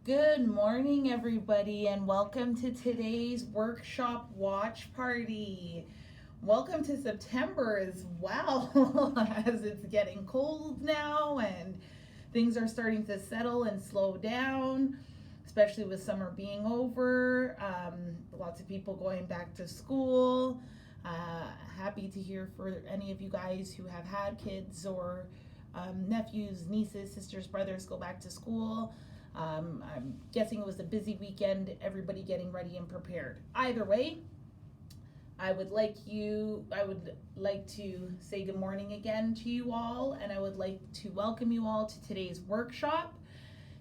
Good morning, everybody, and welcome to today's workshop watch party. Welcome to September as well, as it's getting cold now and things are starting to settle and slow down, especially with summer being over. Lots of people going back to school. Happy to hear for any of you guys who have had kids or nephews, nieces, sisters, brothers go back to school. I'm guessing it was a busy weekend, everybody getting ready and prepared. Either way, I would like to say good morning again to you all, and I would like to welcome you all to today's workshop.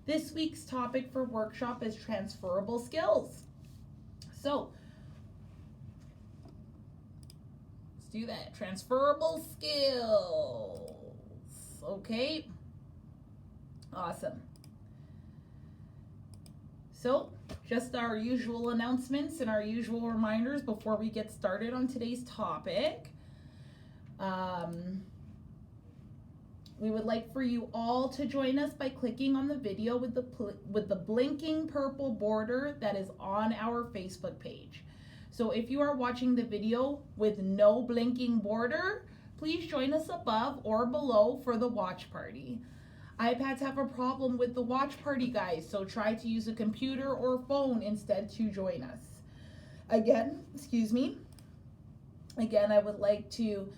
This week's topic for workshop is transferable skills. So, let's do that. Transferable skills. Okay. Awesome. So, just our usual announcements and our usual reminders before we get started on today's topic. We would like for you all to join us by clicking on the video with the blinking purple border that is on our Facebook page. So if you are watching the video with no blinking border, please join us above or below for the watch party. iPads have a problem with the watch party, guys, so try to use a computer or phone instead to join us. Again, I would like to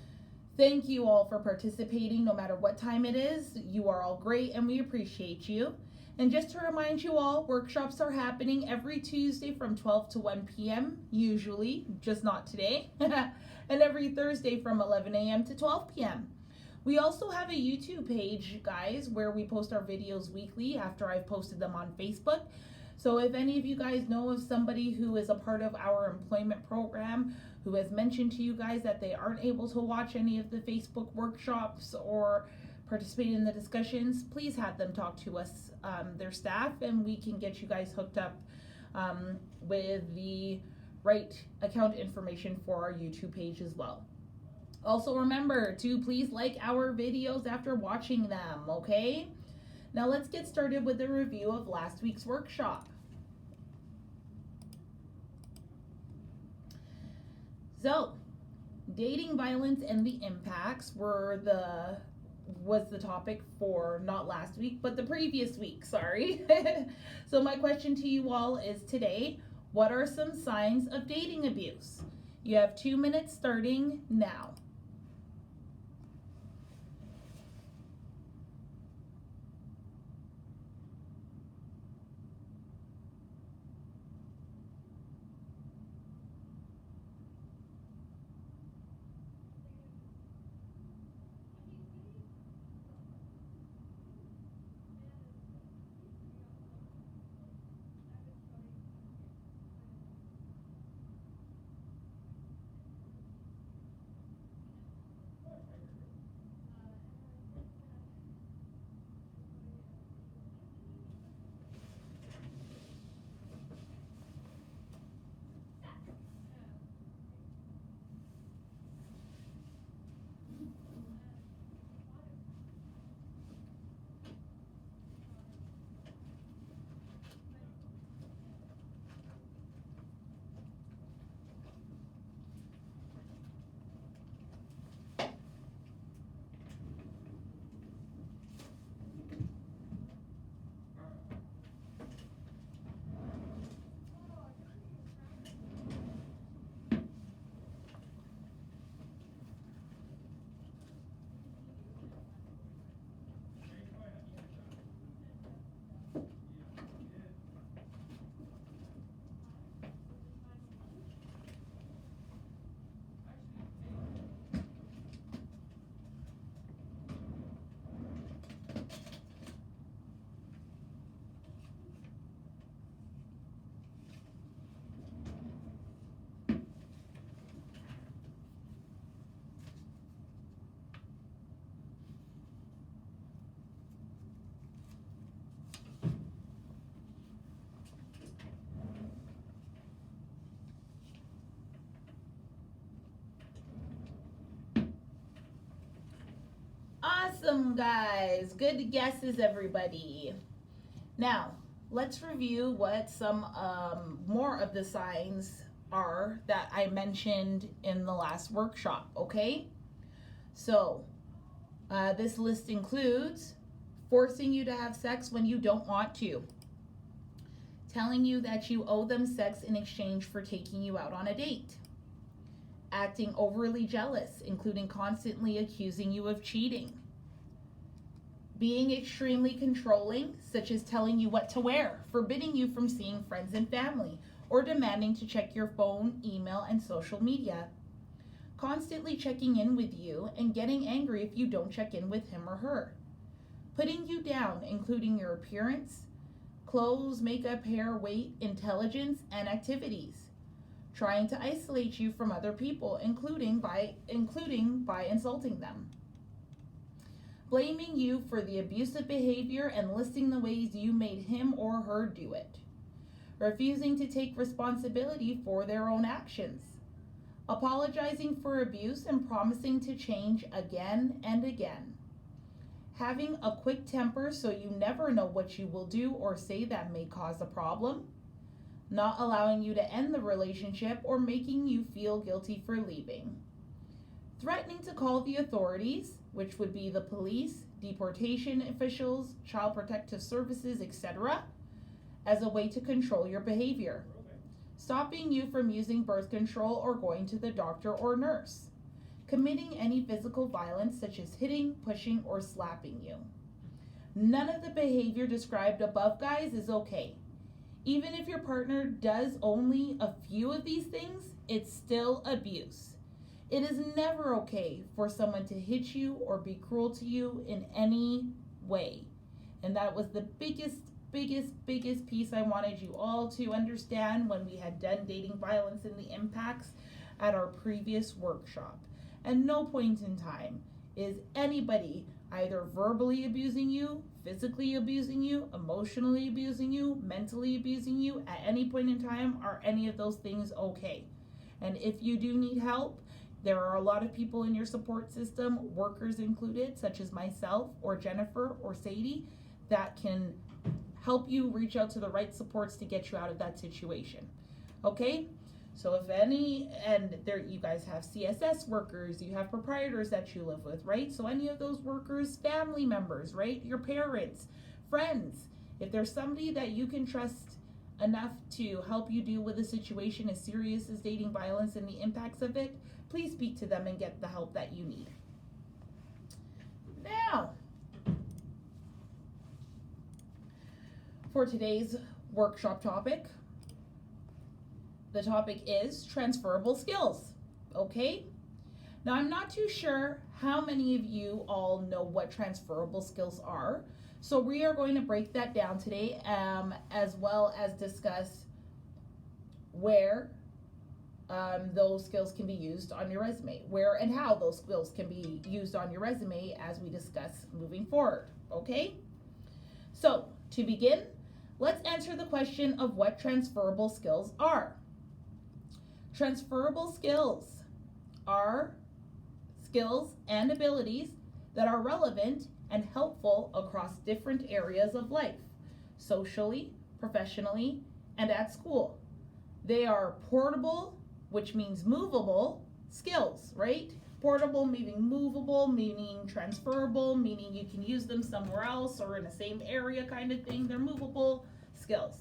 thank you all for participating no matter what time it is. You are all great and we appreciate you. And just to remind you all, workshops are happening every Tuesday from 12 to 1 p.m. usually, just not today, and every Thursday from 11 a.m. to 12 p.m. We also have a YouTube page, guys, where we post our videos weekly after I've posted them on Facebook. So if any of you guys know of somebody who is a part of our employment program who has mentioned to you guys that they aren't able to watch any of the Facebook workshops or participate in the discussions, please have them talk to us, their staff, and we can get you guys hooked up with the right account information for our YouTube page as well. Also remember to please like our videos after watching them, okay? Now let's get started with a review of last week's workshop. So, dating violence and the impacts was the topic for not last week, but the previous week, sorry. So my question to you all is today, what are some signs of dating abuse? You have 2 minutes starting now. Awesome, guys. Good guesses, everybody. Now, let's review what some more of the signs are that I mentioned in the last workshop, okay? So, this list includes forcing you to have sex when you don't want to, telling you that you owe them sex in exchange for taking you out on a date, acting overly jealous, including constantly accusing you of cheating, being extremely controlling, such as telling you what to wear, forbidding you from seeing friends and family, or demanding to check your phone, email, and social media, constantly checking in with you and getting angry if you don't check in with him or her, putting you down, including your appearance, clothes, makeup, hair, weight, intelligence, and activities, trying to isolate you from other people, including by insulting them, blaming you for the abusive behavior and listing the ways you made him or her do it, refusing to take responsibility for their own actions, apologizing for abuse and promising to change again and again, having a quick temper so you never know what you will do or say that may cause a problem, not allowing you to end the relationship or making you feel guilty for leaving, threatening to call the authorities, which would be the police, deportation officials, child protective services, etc., as a way to control your behavior, stopping you from using birth control or going to the doctor or nurse, committing any physical violence such as hitting, pushing, or slapping you. None of the behavior described above, guys, is okay. Even if your partner does only a few of these things, it's still abuse. It is never okay for someone to hit you or be cruel to you in any way. And that was the biggest piece I wanted you all to understand when we had done dating violence and the impacts at our previous workshop. At no point in time is anybody either verbally abusing you, physically abusing you, emotionally abusing you, mentally abusing you at any point in time. Are any of those things okay? And if you do need help, there are a lot of people in your support system, workers included, such as myself or Jennifer or Sadie, that can help you reach out to the right supports to get you out of that situation. Okay? So if any, and there you guys have CSS workers, you have proprietors that you live with, right? So any of those workers, family members, right? Your parents, friends. If there's somebody that you can trust enough to help you deal with a situation as serious as dating violence and the impacts of it, please speak to them and get the help that you need. Now, for today's workshop topic, the topic is transferable skills, okay? Now, I'm not too sure how many of you all know what transferable skills are, so we are going to break that down today, as well as discuss where those skills can be used on your resume, where and how those skills can be used on your resume as we discuss moving forward, okay? So, to begin, let's answer the question of what transferable skills are. Transferable skills are skills and abilities that are relevant and helpful across different areas of life, socially, professionally, and at school. They are portable, which means movable, skills, right? Portable meaning movable, meaning transferable, meaning you can use them somewhere else or in the same area kind of thing. They're movable skills.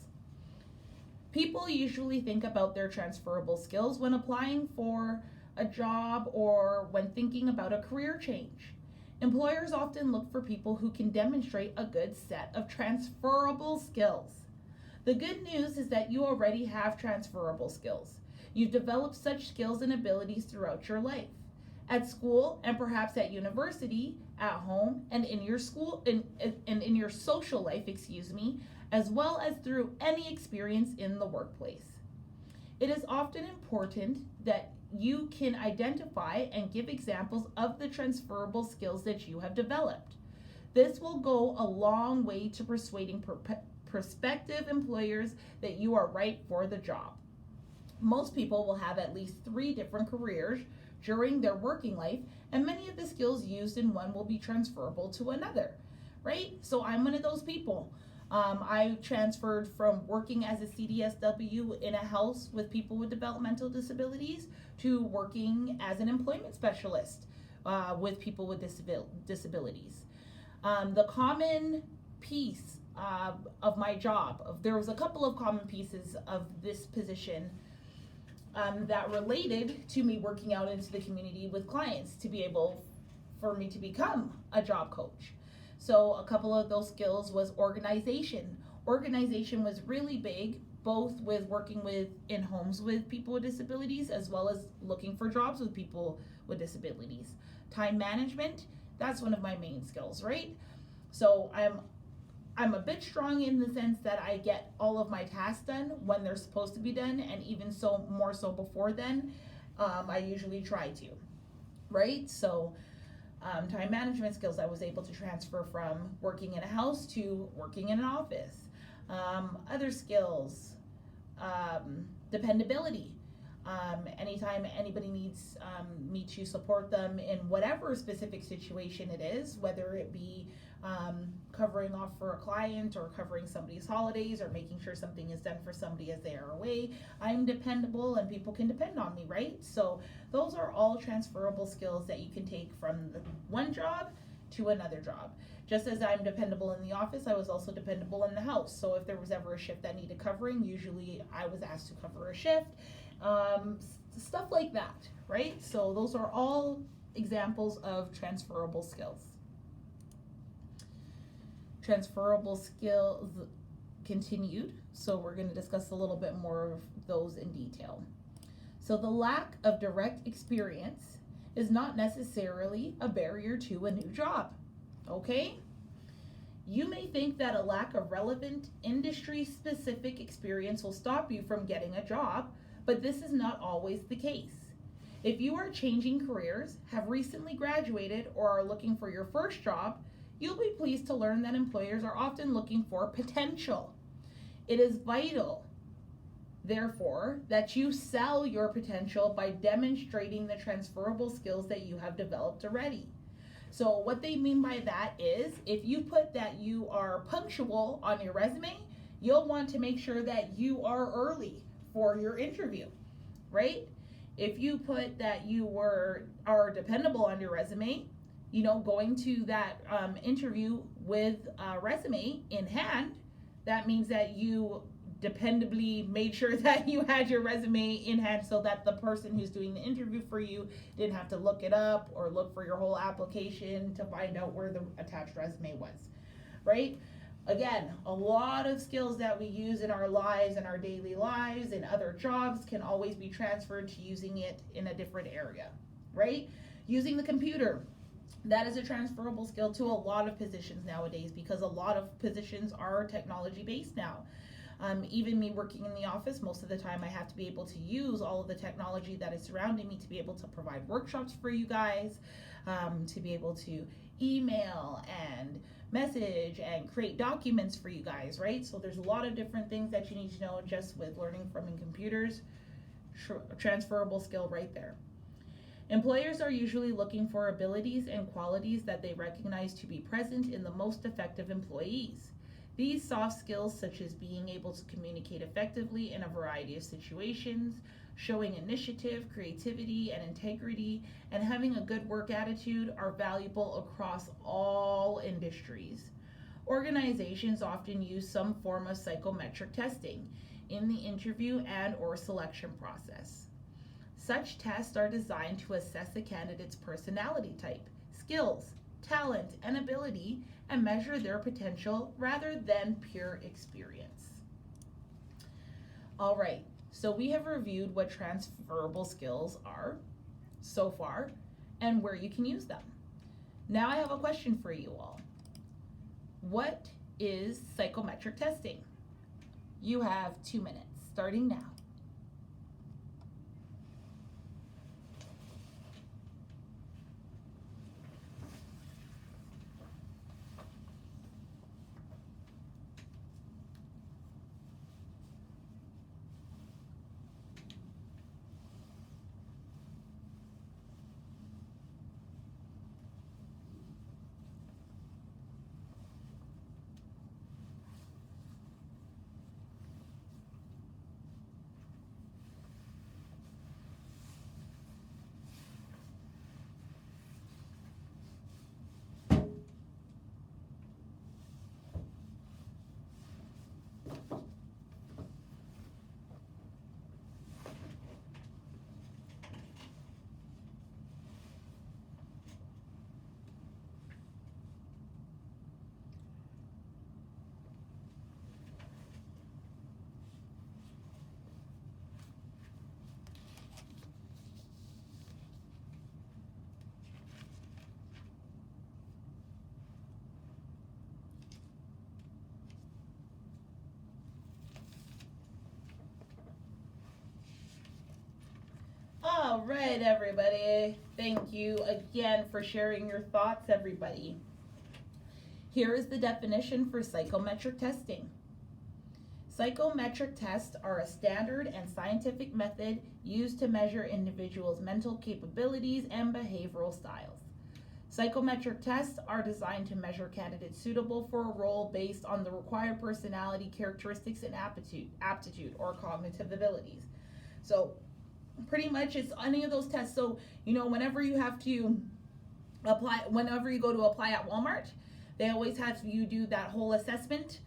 People usually think about their transferable skills when applying for a job or when thinking about a career change. Employers often look for people who can demonstrate a good set of transferable skills. The good news is that you already have transferable skills. You've developed such skills and abilities throughout your life. At school and perhaps at university, at home, and in your school and in your social life, as well as through any experience in the workplace. It is often important that you can identify and give examples of the transferable skills that you have developed. This will go a long way to persuading prospective employers that you are right for the job. Most people will have at least 3 different careers during their working life, and many of the skills used in one will be transferable to another, right? So I'm one of those people. I transferred from working as a CDSW in a house with people with developmental disabilities to working as an employment specialist with people with disabilities. The common piece of my job, there was a couple of common pieces of this position that related to me working out into the community with clients to be able for me to become a job coach. So a couple of those skills was organization. Organization was really big, both with working with in homes with people with disabilities as well as looking for jobs with people with disabilities. Time management, that's one of my main skills, right? So I'm a bit strong in the sense that I get all of my tasks done when they're supposed to be done, and even so more so before then. I usually try to, right? So time management skills I was able to transfer from working in a house to working in an office. Other skills, dependability. Anytime anybody needs me to support them in whatever specific situation it is, whether it be covering off for a client or covering somebody's holidays or making sure something is done for somebody as they are away, I'm dependable and people can depend on me, right? So those are all transferable skills that you can take from one job to another job. Just as I'm dependable in the office, I was also dependable in the house. So if there was ever a shift that needed covering, usually I was asked to cover a shift. Stuff like that, right? So those are all examples of transferable skills. Transferable skills continued, so we're going to discuss a little bit more of those in detail. So the lack of direct experience is not necessarily a barrier to a new job, okay? You may think that a lack of relevant industry-specific experience will stop you from getting a job, but this is not always the case. If you are changing careers, have recently graduated, or are looking for your first job, you'll be pleased to learn that employers are often looking for potential. It is vital, therefore, that you sell your potential by demonstrating the transferable skills that you have developed already. So what they mean by that is, if you put that you are punctual on your resume, you'll want to make sure that you are early for your interview, right? If you put that you are dependable on your resume, going to that interview with a resume in hand, that means that you dependably made sure that you had your resume in hand so that the person who's doing the interview for you didn't have to look it up or look for your whole application to find out where the attached resume was, right? Again, a lot of skills that we use in our lives, in our daily lives, in other jobs can always be transferred to using it in a different area, right? Using the computer. That is a transferable skill to a lot of positions nowadays because a lot of positions are technology based now. Even me working in the office, most of the time I have to be able to use all of the technology that is surrounding me to be able to provide workshops for you guys, to be able to email and message and create documents for you guys, right? So there's a lot of different things that you need to know just with learning from computers. Transferable skill right there. Employers are usually looking for abilities and qualities that they recognize to be present in the most effective employees. These soft skills, such as being able to communicate effectively in a variety of situations, showing initiative, creativity, and integrity, and having a good work attitude, are valuable across all industries. Organizations often use some form of psychometric testing in the interview and/or selection process. Such tests are designed to assess a candidate's personality type, skills, talent, and ability, and measure their potential rather than pure experience. All right, so we have reviewed what transferable skills are so far and where you can use them. Now I have a question for you all. What is psychometric testing? You have 2 minutes, starting now. All right, everybody. Thank you again for sharing your thoughts, everybody. Here is the definition for psychometric testing. Psychometric tests are a standard and scientific method used to measure individuals' mental capabilities and behavioral styles. Psychometric tests are designed to measure candidates suitable for a role based on the required personality characteristics and aptitude or cognitive abilities. So pretty much it's any of those tests. So, whenever you have to apply, whenever you go to apply at Walmart, they always have you do that whole assessment.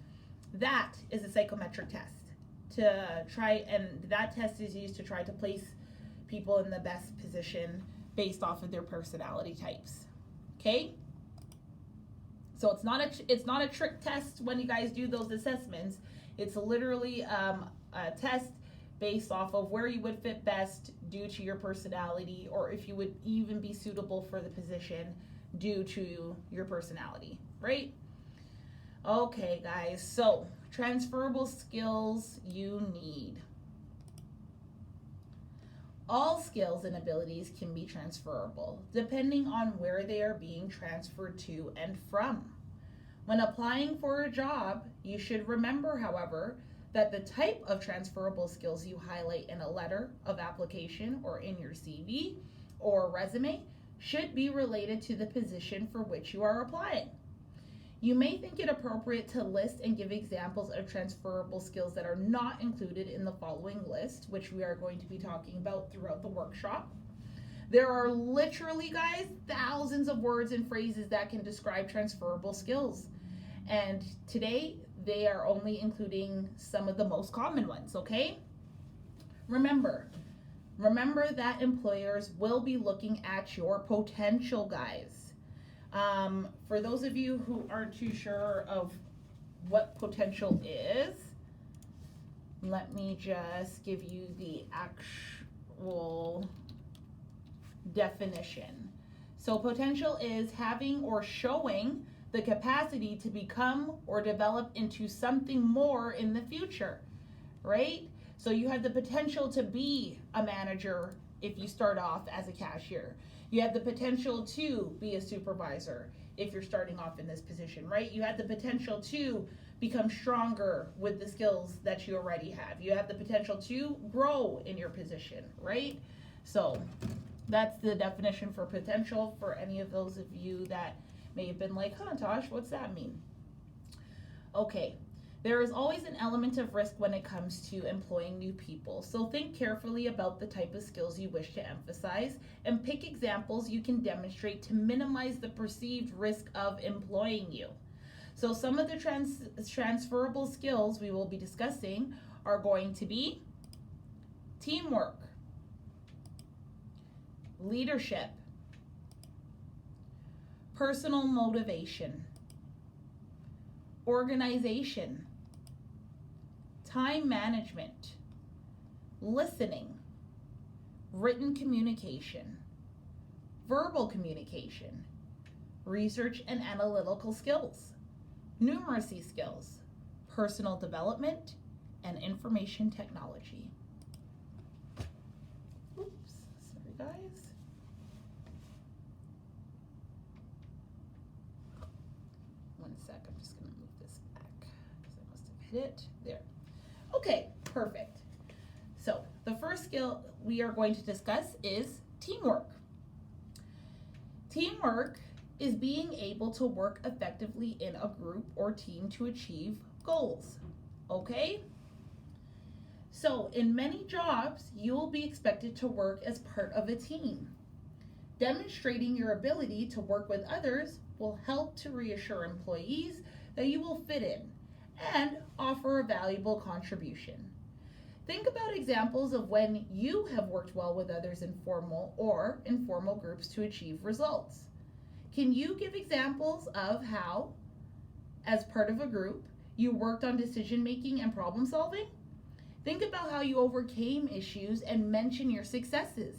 That is a psychometric test to try, and that test is used to try to place people in the best position based off of their personality types. Okay? So it's not a trick test when you guys do those assessments. It's literally a test based off of where you would fit best due to your personality, or if you would even be suitable for the position due to your personality, right? Okay, guys, so transferable skills you need. All skills and abilities can be transferable, depending on where they are being transferred to and from. When applying for a job, you should remember, however, that the type of transferable skills you highlight in a letter of application or in your CV or resume should be related to the position for which you are applying. You may think it appropriate to list and give examples of transferable skills that are not included in the following list, which we are going to be talking about throughout the workshop. There are literally, guys, thousands of words and phrases that can describe transferable skills. And today, they are only including some of the most common ones, okay? Remember that employers will be looking at your potential, guys. For those of you who aren't too sure of what potential is, let me just give you the actual definition. So potential is having or showing the capacity to become or develop into something more in the future, right? So you have the potential to be a manager if you start off as a cashier. You have the potential to be a supervisor if you're starting off in this position, right? You have the potential to become stronger with the skills that you already have. You have the potential to grow in your position, right? So that's the definition for potential for any of those of you that may have been like, Tosh, what's that mean? Okay. There is always an element of risk when it comes to employing new people, so think carefully about the type of skills you wish to emphasize and pick examples you can demonstrate to minimize the perceived risk of employing you. So some of the transferable skills we will be discussing are going to be teamwork, leadership, personal motivation, organization, time management, listening, written communication, verbal communication, research and analytical skills, numeracy skills, personal development, and information technology. Oops, sorry guys. One sec, I'm just gonna move this back because I must have hit it. There. Okay, perfect. So the first skill we are going to discuss is teamwork. Teamwork is being able to work effectively in a group or team to achieve goals, okay? So in many jobs, you will be expected to work as part of a team. Demonstrating your ability to work with others will help to reassure employees that you will fit in and offer a valuable contribution. Think about examples of when you have worked well with others in formal or informal groups to achieve results. Can you give examples of how, as part of a group, you worked on decision making and problem solving? Think about how you overcame issues and mention your successes.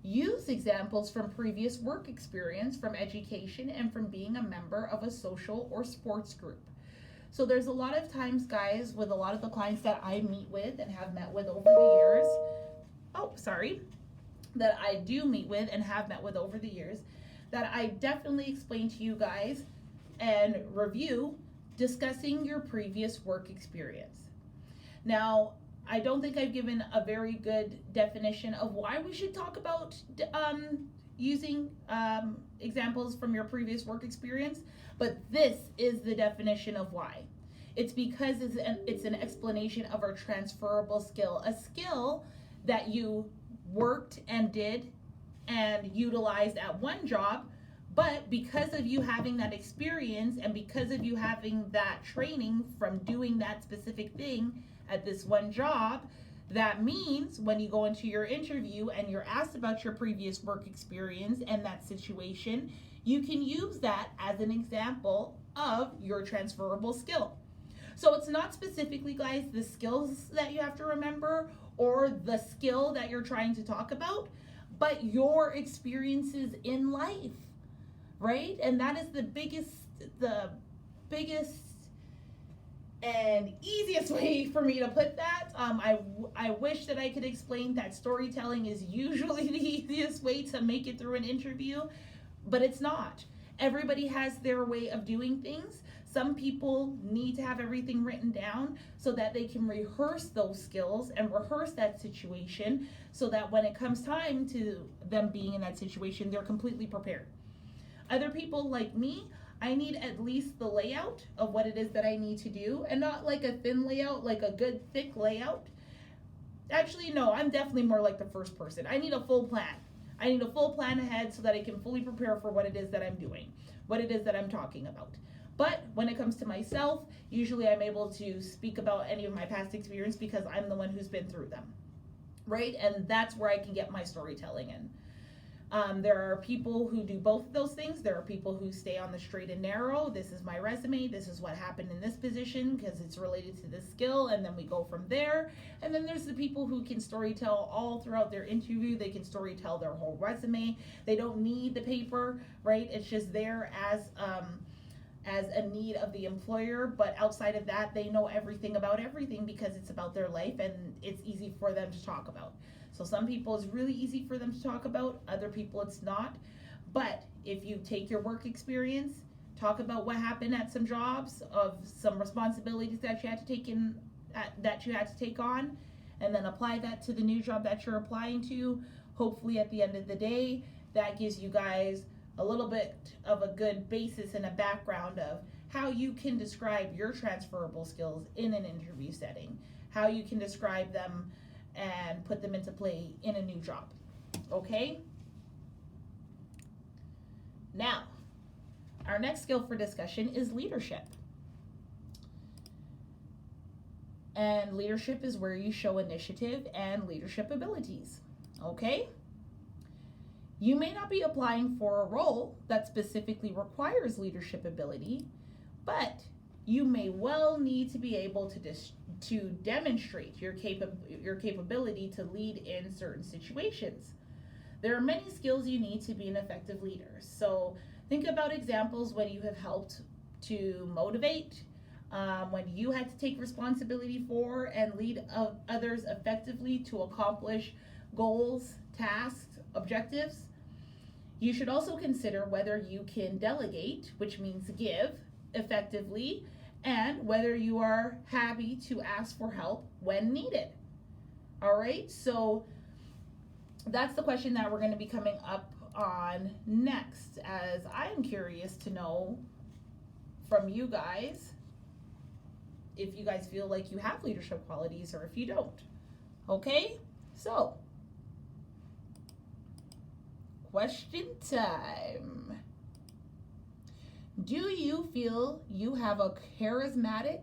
Use examples from previous work experience, from education, and from being a member of a social or sports group. So there's a lot of times, guys, with a lot of the clients that I meet with and have met with over the years, that I do meet with and have met with over the years that I definitely explain to you guys and review discussing your previous work experience. Now, I don't think I've given a very good definition of why we should talk about using examples from your previous work experience, but this is the definition of why. It's because it's an explanation of our transferable skill, a skill that you worked and did and utilized at one job, but because of you having that experience and because of you having that training from doing that specific thing at this one job, that means when you go into your interview and you're asked about your previous work experience and that situation, you can use that as an example of your transferable skill. So it's not specifically, guys, the skills that you have to remember or the skill that you're trying to talk about, but your experiences in life, right? And that is the biggest and easiest way for me to put that. I wish that I could explain that storytelling is usually the easiest way to make it through an interview, but it's not. Everybody has their way of doing things. Some people need to have everything written down so that they can rehearse those skills and rehearse that situation so that when it comes time to them being in that situation, they're completely prepared. Other people like me, I need at least the layout of what it is that I need to do, and not like a thin layout, like a good thick layout. Actually, no, I'm definitely more like the first person. I need a full plan. I need a full plan ahead so that I can fully prepare for what it is that I'm doing, what it is that I'm talking about. But when it comes to myself, usually I'm able to speak about any of my past experience because I'm the one who's been through them, right? And that's where I can get my storytelling in. There are people who do both of those things. There are people who stay on the straight and narrow. This is my resume. This is what happened in this position because it's related to this skill, and then we go from there. And then there's the people who can storytell all throughout their interview. They can storytell their whole resume. They don't need the paper, right? It's just there as a need of the employer, but outside of that, they know everything about everything because it's about their life and it's easy for them to talk about. So some people it's really easy for them to talk about, other people it's not. But if you take your work experience, talk about what happened at some jobs, of some responsibilities that you had to take on, and then apply that to the new job that you're applying to, hopefully at the end of the day, that gives you guys a little bit of a good basis and a background of how you can describe your transferable skills in an interview setting, how you can describe them and put them into play in a new job. Okay? Now, our next skill for discussion is leadership. And leadership is where you show initiative and leadership abilities. Okay? You may not be applying for a role that specifically requires leadership ability, but you may well need to be able to demonstrate your capability to lead in certain situations. There are many skills you need to be an effective leader. So think about examples when you have helped to motivate, when you had to take responsibility for and lead others effectively to accomplish goals, tasks, objectives. You should also consider whether you can delegate, which means give, effectively, and whether you are happy to ask for help when needed. All right, so that's the question that we're going to be coming up on next, as I'm curious to know from you guys if you guys feel like you have leadership qualities or if you don't. Okay, so question time. Do you feel you have a charismatic,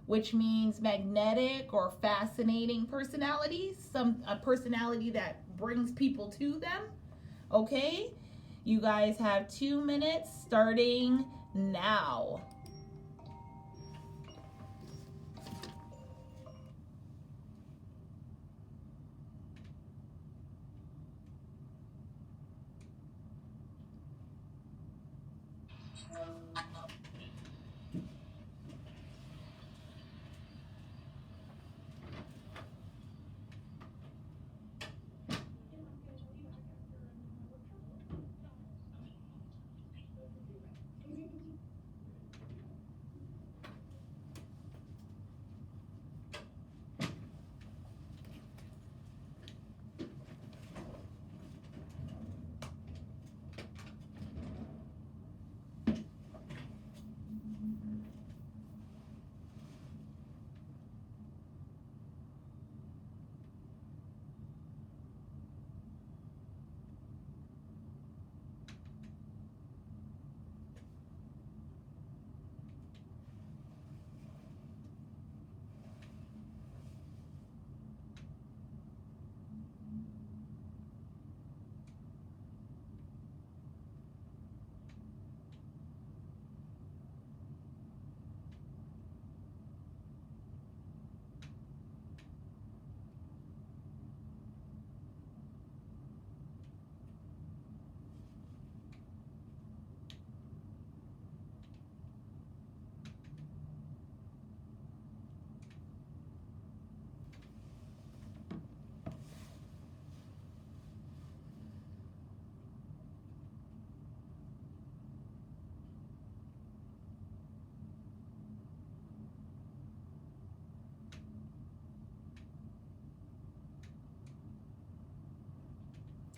which means magnetic or fascinating personality, a personality that brings people to them? Okay, you guys have 2 minutes starting now.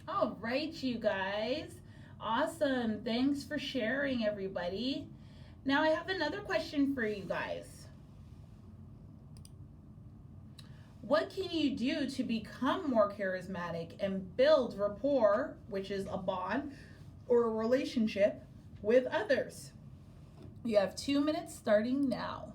All right, you guys. Awesome. Thanks for sharing, everybody. Now, I have another question for you guys. What can you do to become more charismatic and build rapport, which is a bond or a relationship with others? You have 2 minutes starting now.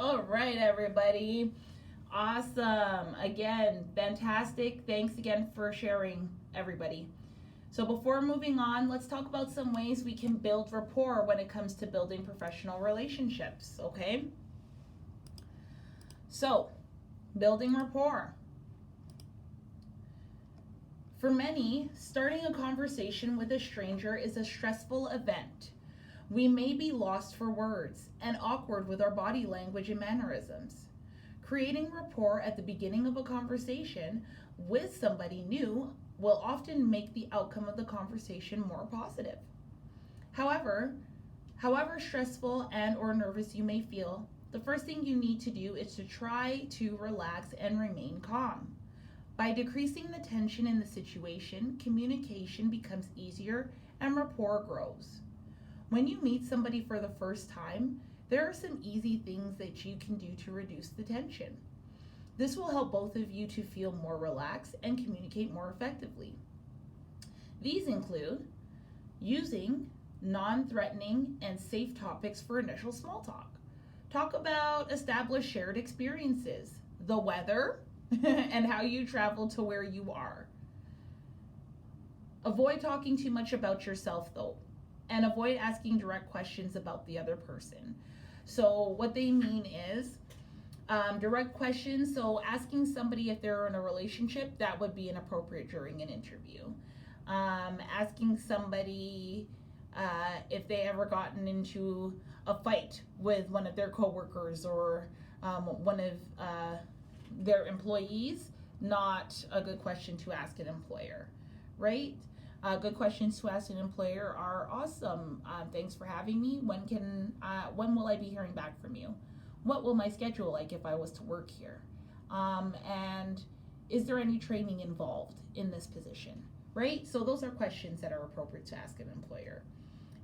All right, everybody. Awesome. Again, fantastic. Thanks again for sharing, everybody. So, before moving on, let's talk about some ways we can build rapport when it comes to building professional relationships, okay? So, building rapport. For many, starting a conversation with a stranger is a stressful event. We may be lost for words and awkward with our body language and mannerisms. Creating rapport at the beginning of a conversation with somebody new will often make the outcome of the conversation more positive. However, however stressful and or nervous you may feel, the first thing you need to do is to try to relax and remain calm. By decreasing the tension in the situation, communication becomes easier and rapport grows. When you meet somebody for the first time, there are some easy things that you can do to reduce the tension. This will help both of you to feel more relaxed and communicate more effectively. These include using non-threatening and safe topics for initial small talk. Talk about established shared experiences, the weather, and how you travel to where you are. Avoid talking too much about yourself though, and avoid asking direct questions about the other person. So what they mean is direct questions. So asking somebody if they're in a relationship, that would be inappropriate during an interview. Asking somebody if they ever gotten into a fight with one of their coworkers or one of their employees, not a good question to ask an employer, right? Good questions to ask an employer are awesome. Thanks for having me. When will I be hearing back from you? What will my schedule like if I was to work here? And is there any training involved in this position? Right? So those are questions that are appropriate to ask an employer.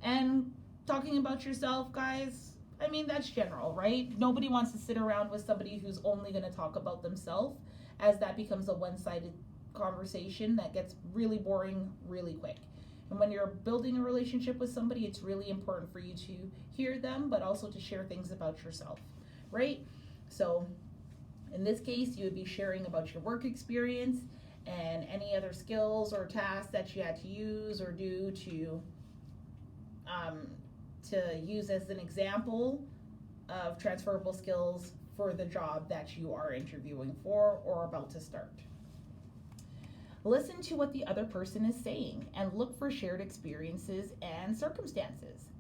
And talking about yourself, guys, I mean, that's general, right? Nobody wants to sit around with somebody who's only going to talk about themselves, as that becomes a one-sided conversation that gets really boring really quick. And when you're building a relationship with somebody, it's really important for you to hear them, but also to share things about yourself, right? So in this case, you would be sharing about your work experience and any other skills or tasks that you had to use or do to use as an example of transferable skills for the job that you are interviewing for or about to start. Listen to what the other person is saying and look for shared experiences and circumstances.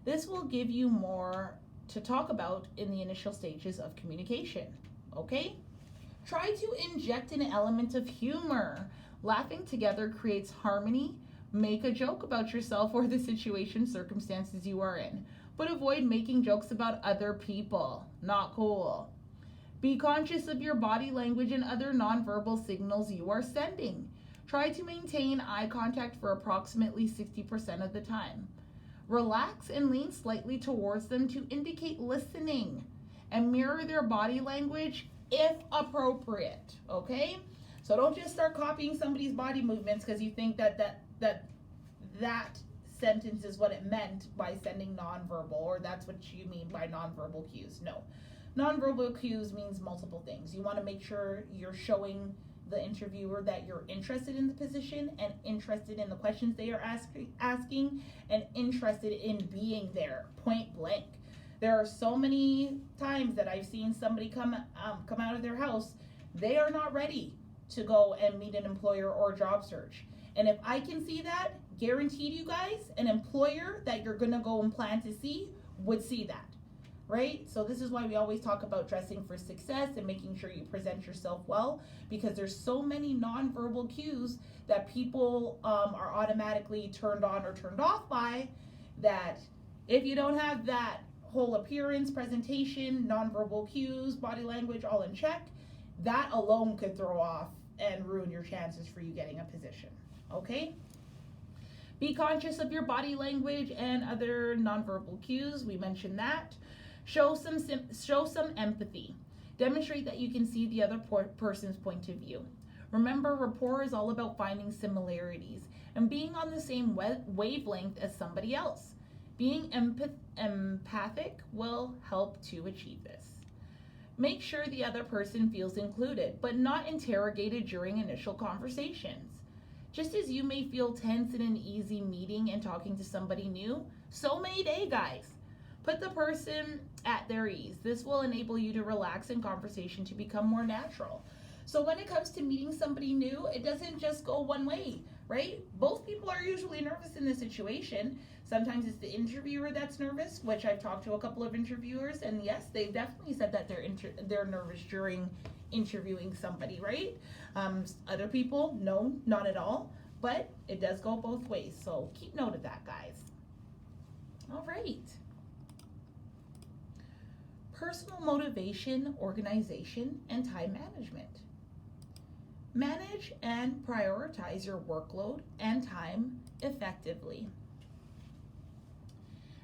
This will give you more to talk about in the initial stages of communication, okay? Try to inject an element of humor. Laughing together creates harmony. Make a joke about yourself or the situation, circumstances you are in, but avoid making jokes about other people. Not cool. Be conscious of your body language and other nonverbal signals you are sending. Try to maintain eye contact for approximately 60% of the time. Relax and lean slightly towards them to indicate listening, and mirror their body language if appropriate, okay? So don't just start copying somebody's body movements because you think that sentence is what it meant by sending nonverbal, or that's what you mean by nonverbal cues. No. Nonverbal cues means multiple things. You want to make sure you're showing the interviewer that you're interested in the position and interested in the questions they are asking and interested in being there, point blank. There are so many times that I've seen somebody come out of their house, they are not ready to go and meet an employer or job search. And if I can see that, guaranteed you guys, an employer that you're gonna go and plan to see would see that, right? So this is why we always talk about dressing for success and making sure you present yourself well, because there's so many nonverbal cues that people are automatically turned on or turned off by, that if you don't have that whole appearance, presentation, nonverbal cues, body language all in check, that alone could throw off and ruin your chances for you getting a position, okay? Be conscious of your body language and other nonverbal cues. We mentioned that. Show some empathy. Demonstrate that you can see the other person's point of view. Remember, rapport is all about finding similarities and being on the same wavelength as somebody else. Being empathic will help to achieve this. Make sure the other person feels included, but not interrogated during initial conversations. Just as you may feel tense in an easy meeting and talking to somebody new, so may they, guys. Put the person at their ease. This will enable you to relax in conversation to become more natural. So when it comes to meeting somebody new, it doesn't just go one way, right? Both people are usually nervous in this situation. Sometimes it's the interviewer that's nervous, which I've talked to a couple of interviewers, and yes, they've definitely said that they're nervous during interviewing somebody, right? Other people, no, not at all, but it does go both ways. So keep note of that, guys. All right. Personal motivation, organization, and time management. Manage and prioritize your workload and time effectively.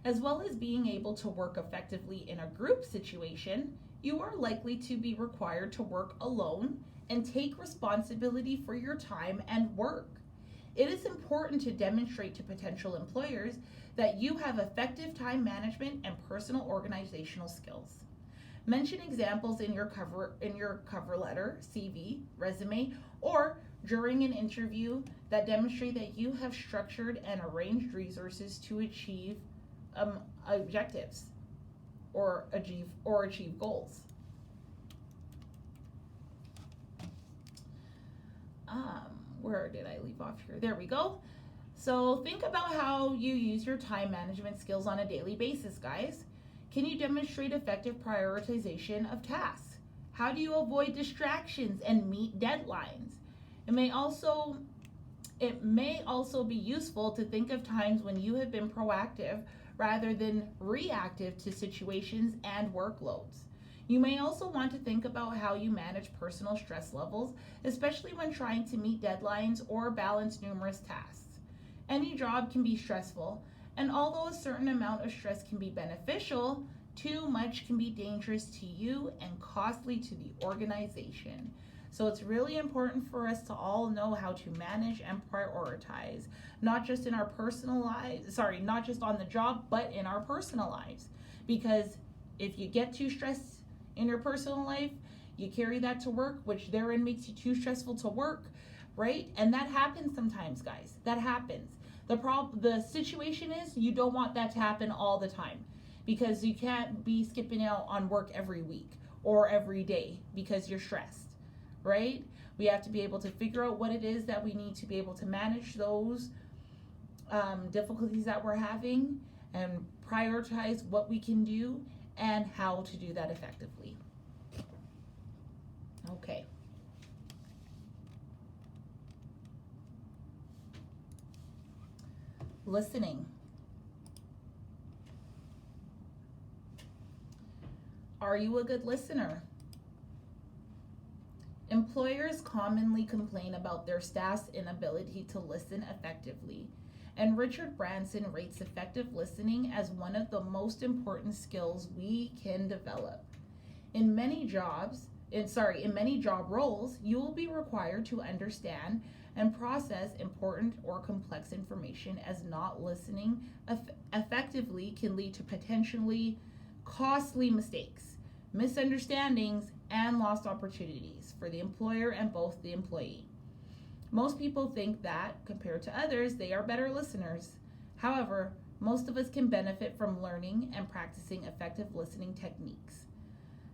As well as being able to work effectively in a group situation, you are likely to be required to work alone and take responsibility for your time and work. It is important to demonstrate to potential employers that you have effective time management and personal organizational skills. Mention examples in your cover letter, CV, resume, or during an interview that demonstrate that you have structured and arranged resources to achieve objectives or achieve goals. Where did I leave off here? There we go. So think about how you use your time management skills on a daily basis, guys. Can you demonstrate effective prioritization of tasks? How do you avoid distractions and meet deadlines? It may also be useful to think of times when you have been proactive rather than reactive to situations and workloads. You may also want to think about how you manage personal stress levels, especially when trying to meet deadlines or balance numerous tasks. Any job can be stressful, and although a certain amount of stress can be beneficial, too much can be dangerous to you and costly to the organization. So it's really important for us to all know how to manage and prioritize, not just in our personal lives, not just on the job, but in our personal lives. Because if you get too stressed in your personal life, you carry that to work, which therein makes you too stressful to work, right? And that happens sometimes, guys. That happens. The situation is you don't want that to happen all the time, because you can't be skipping out on work every week or every day because you're stressed, right? We have to be able to figure out what it is that we need to be able to manage those difficulties that we're having and prioritize what we can do and how to do that effectively. Okay. Listening. Are you a good listener? Employers commonly complain about their staff's inability to listen effectively And Richard Branson rates effective listening as one of the most important skills we can develop. In many in many job roles, you will be required to understand and process important or complex information, as not listening effectively can lead to potentially costly mistakes, misunderstandings, and lost opportunities for the employer and both the employee. Most people think that, compared to others, they are better listeners. However, most of us can benefit from learning and practicing effective listening techniques.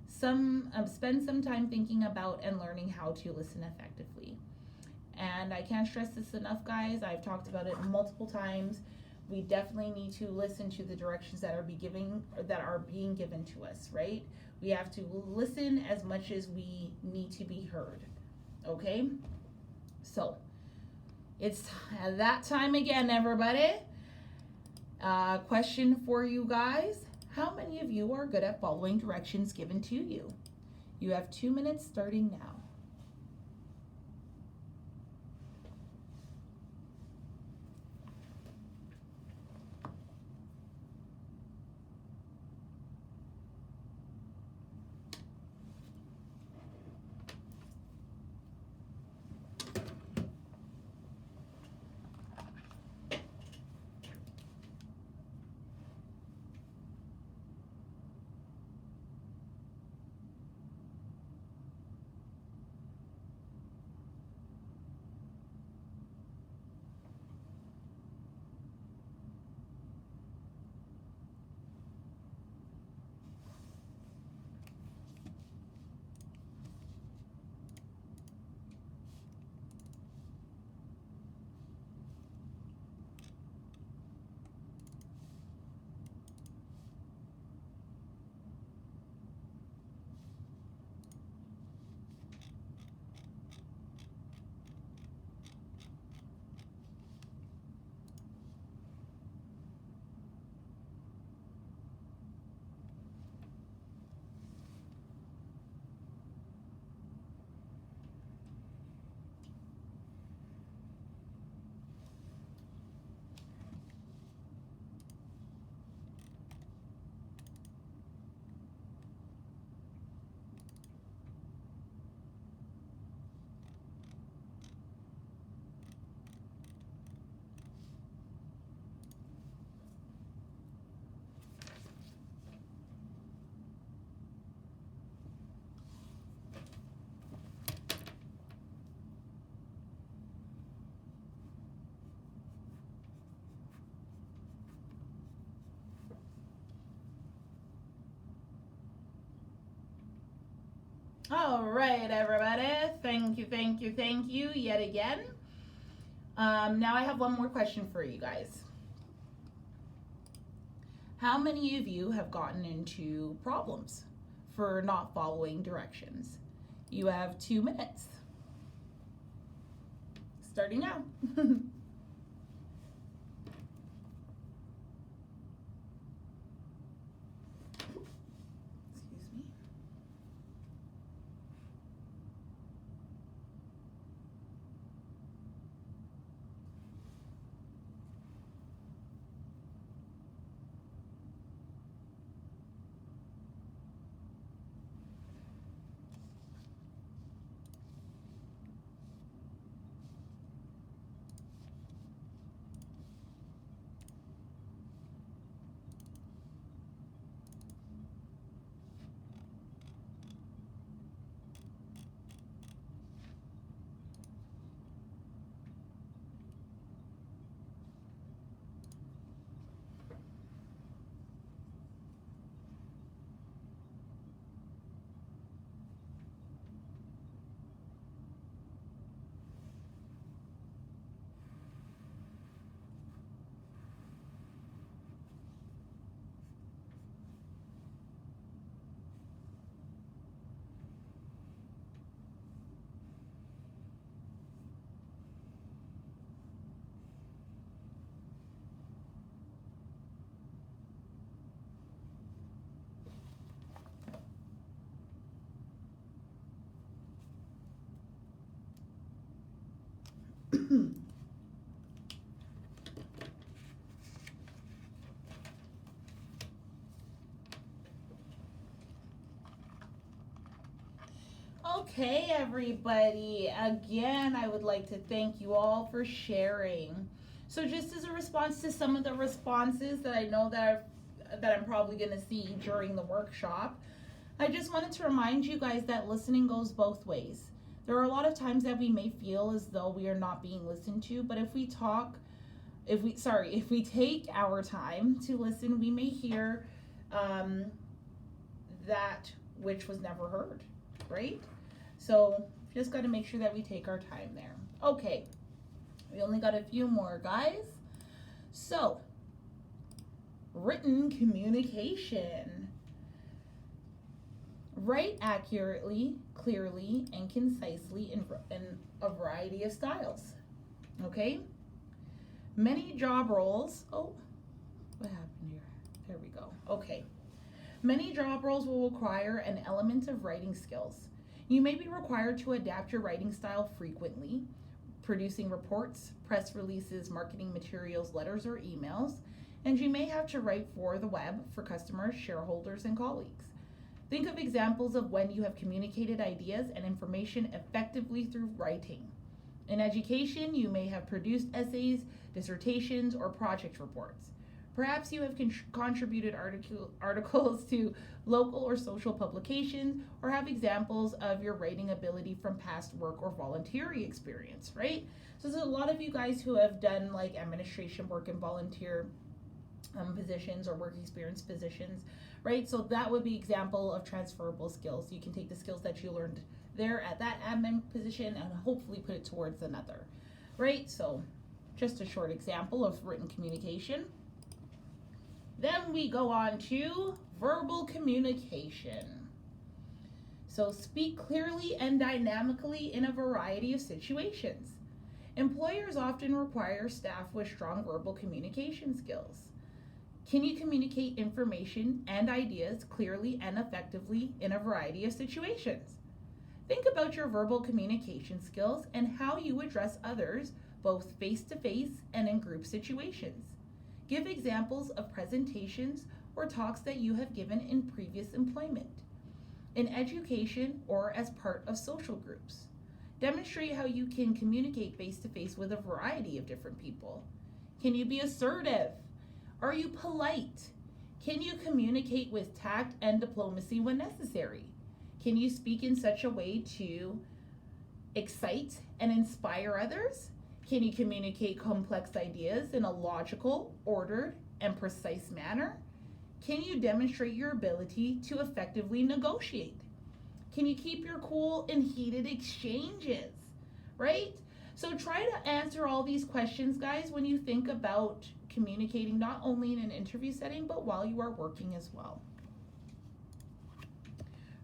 Spend some time thinking about and learning how to listen effectively. And I can't stress this enough, guys. I've talked about it multiple times. We definitely need to listen to the directions that are being given to us, right? We have to listen as much as we need to be heard. Okay? So, it's that time again, everybody. Question for you guys. How many of you are good at following directions given to you? You have 2 minutes starting now. All right, everybody. Thank you yet again. Now I have one more question for you guys. How many of you have gotten into problems for not following directions? You have 2 minutes. Starting now. Excuse me. Okay, everybody. Again, I would like to thank you all for sharing. So, just as a response to some of the responses that I know that I'm probably going to see during the workshop, I just wanted to remind you guys that listening goes both ways. There are a lot of times that we may feel as though we are not being listened to, but if we take our time to listen, we may hear that which was never heard, right? So just got to make sure that we take our time there. Okay, we only got a few more, guys. So, written communication. Write accurately, clearly, and concisely in a variety of styles. Okay? Many job roles. Oh, what happened here? There we go. Okay. Many job roles will require an element of writing skills. You may be required to adapt your writing style frequently, producing reports, press releases, marketing materials, letters, or emails, and you may have to write for the web for customers, shareholders, and colleagues. Think of examples of when you have communicated ideas and information effectively through writing. In education, you may have produced essays, dissertations, or project reports. Perhaps you have contributed articles to local or social publications, or have examples of your writing ability from past work or voluntary experience, right? So there's a lot of you guys who have done like administration work and volunteer positions or work experience positions, right? So that would be example of transferable skills. You can take the skills that you learned there at that admin position and hopefully put it towards another, right? So just a short example of written communication. Then we go on to verbal communication. So speak clearly and dynamically in a variety of situations. Employers often require staff with strong verbal communication skills. Can you communicate information and ideas clearly and effectively in a variety of situations? Think about your verbal communication skills and how you address others, both face-to-face and in group situations. Give examples of presentations or talks that you have given in previous employment, in education, or as part of social groups. Demonstrate how you can communicate face-to-face with a variety of different people. Can you be assertive? Are you polite? Can you communicate with tact and diplomacy when necessary? Can you speak in such a way to excite and inspire others? Can you communicate complex ideas in a logical, ordered, and precise manner? Can you demonstrate your ability to effectively negotiate? Can you keep your cool in heated exchanges, right? So try to answer all these questions, guys, when you think about communicating, not only in an interview setting, but while you are working as well.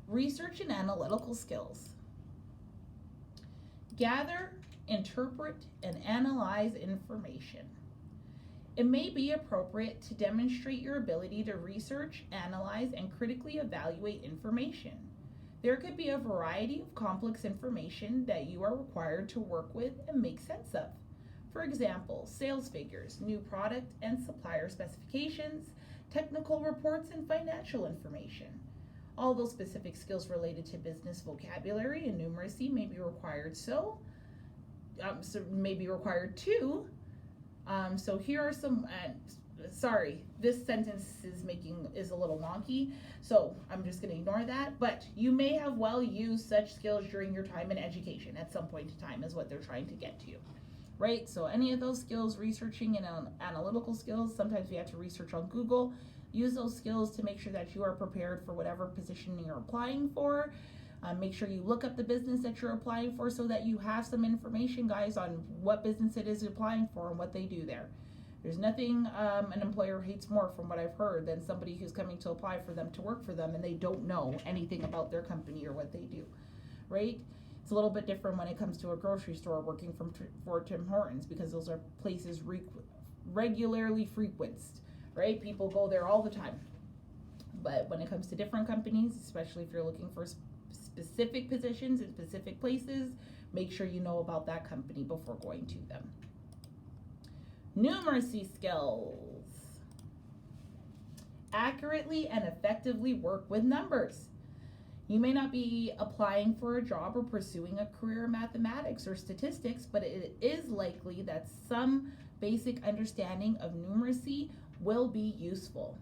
Research and analytical skills. Gather, interpret, and analyze information. It may be appropriate to demonstrate your ability to research, analyze, and critically evaluate information. There could be a variety of complex information that you are required to work with and make sense of. For example, sales figures, new product and supplier specifications, technical reports, and financial information. Although specific skills related to business vocabulary and numeracy may be required may be required too. So here are some, sorry, this sentence is a little wonky, so I'm just going to ignore that. But you may have well used such skills during your time in education at some point in time is what they're trying to get to, right? So any of those skills, researching and analytical skills, sometimes we have to research on Google. Use those skills to make sure that you are prepared for whatever position you're applying for. Make sure you look up the business that you're applying for so that you have some information, guys, on what business it is you're applying for and what they do there. There's nothing an employer hates more, from what I've heard, than somebody who's coming to apply for them to work for them and they don't know anything about their company or what they do, right? It's a little bit different when it comes to a grocery store working for Tim Hortons, because those are places regularly frequenced, right? People go there all the time. But when it comes to different companies, especially if you're looking for specific positions in specific places, make sure you know about that company before going to them. Numeracy skills. Accurately and effectively work with numbers. You may not be applying for a job or pursuing a career in mathematics or statistics, but it is likely that some basic understanding of numeracy will be useful.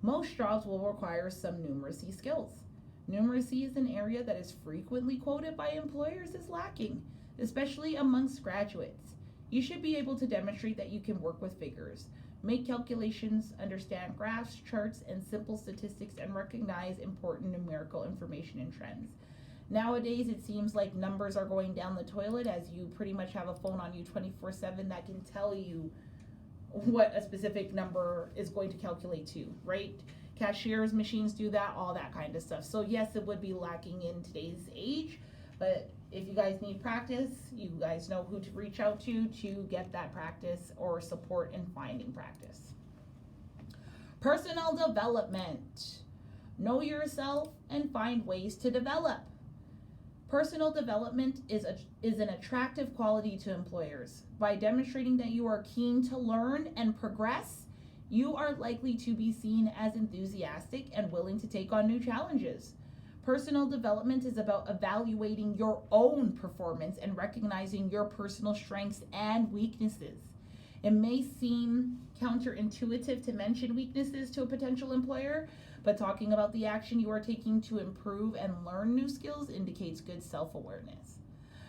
Most jobs will require some numeracy skills. Numeracy is an area that is frequently quoted by employers as lacking, especially amongst graduates. You should be able to demonstrate that you can work with figures, make calculations, understand graphs, charts, and simple statistics, and recognize important numerical information and trends. Nowadays, it seems like numbers are going down the toilet, as you pretty much have a phone on you 24/7 that can tell you what a specific number is going to calculate to, right? Cashiers, machines do that, all that kind of stuff. So yes, it would be lacking in today's age, but if you guys need practice, you guys know who to reach out to get that practice or support in finding practice. Personal development. Know yourself and find ways to develop. Personal development is an attractive quality to employers. By demonstrating that you are keen to learn and progress, you are likely to be seen as enthusiastic and willing to take on new challenges. Personal development is about evaluating your own performance and recognizing your personal strengths and weaknesses. It may seem counterintuitive to mention weaknesses to a potential employer, but talking about the action you are taking to improve and learn new skills indicates good self-awareness.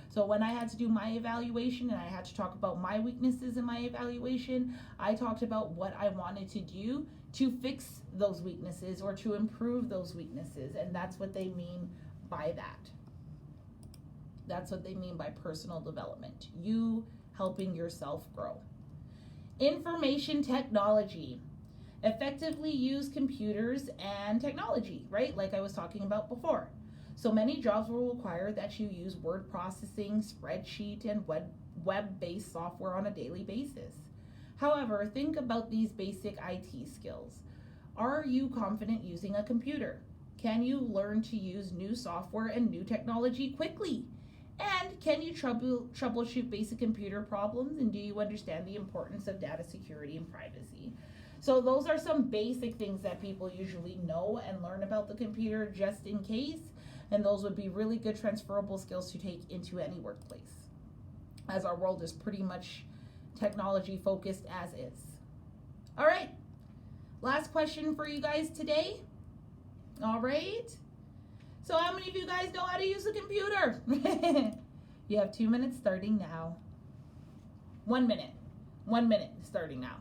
So when I had to do my evaluation and I had to talk about my weaknesses in my evaluation, I talked about what I wanted to do to fix those weaknesses or to improve those weaknesses. And that's what they mean by that. That's what they mean by personal development. You helping yourself grow. Information technology. Effectively use computers and technology, right? Like I was talking about before. So many jobs will require that you use word processing, spreadsheet, and web-based software on a daily basis. However, think about these basic IT skills. Are you confident using a computer? Can you learn to use new software and new technology quickly? And can you troubleshoot basic computer problems? And do you understand the importance of data security and privacy? So those are some basic things that people usually know and learn about the computer just in case. And those would be really good transferable skills to take into any workplace, as our world is pretty much technology focused as is. All right, last question for you guys today. All right, so how many of you guys know how to use a computer? You have 2 minutes starting now. 1 minute. 1 minute starting now.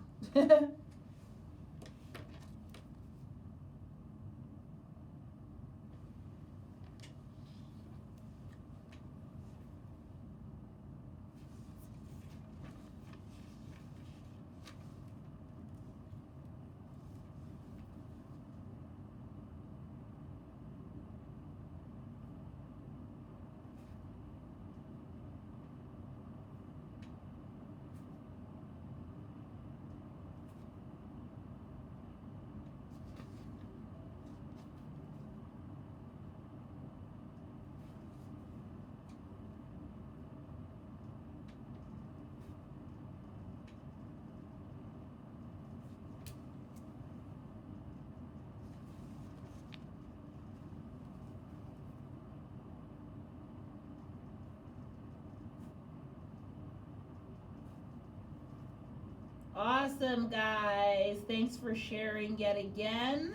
Awesome, guys. Thanks for sharing yet again.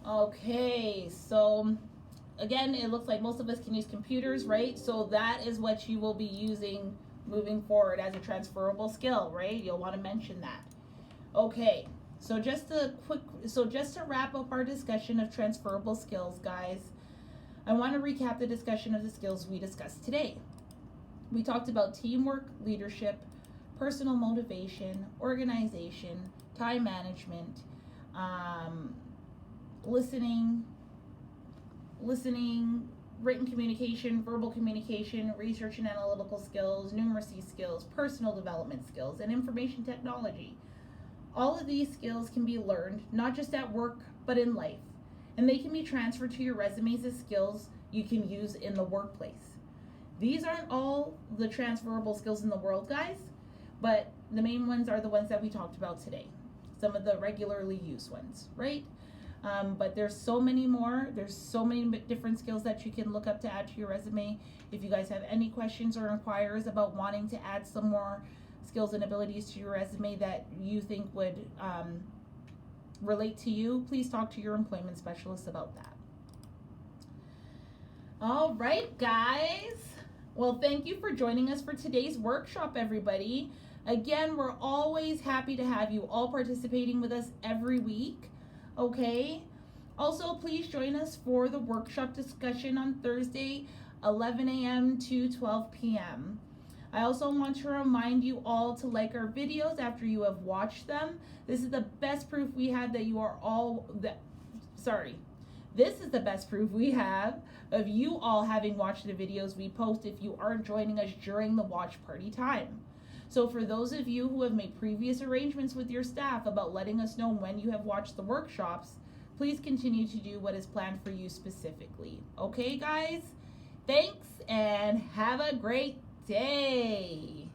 Okay, so again, it looks like most of us can use computers, right? So that is what you will be using moving forward as a transferable skill, right? You'll want to mention that. Okay, so just to wrap up our discussion of transferable skills, guys, I want to recap the discussion of the skills we discussed today. We talked about teamwork, leadership, personal motivation, organization, time management, listening, written communication, verbal communication, research and analytical skills, numeracy skills, personal development skills, and information technology. All of these skills can be learned not just at work, but in life, and they can be transferred to your resumes as skills you can use in the workplace. These aren't all the transferable skills in the world, guys, but the main ones are the ones that we talked about today. Some of the regularly used ones, right? But there's so many more. There's so many different skills that you can look up to add to your resume. If you guys have any questions or inquiries about wanting to add some more skills and abilities to your resume that you think would relate to you, please talk to your employment specialist about that. All right, guys. Well, thank you for joining us for today's workshop, everybody. Again, we're always happy to have you all participating with us every week. Okay. Also, please join us for the workshop discussion on Thursday, 11 a.m. to 12 p.m. I also want to remind you all to like our videos after you have watched them. This is the best proof we have that you are all This is the best proof we have of you all having watched the videos we post if you aren't joining us during the watch party time. So for those of you who have made previous arrangements with your staff about letting us know when you have watched the workshops, please continue to do what is planned for you specifically. Okay, guys? Thanks and have a great day.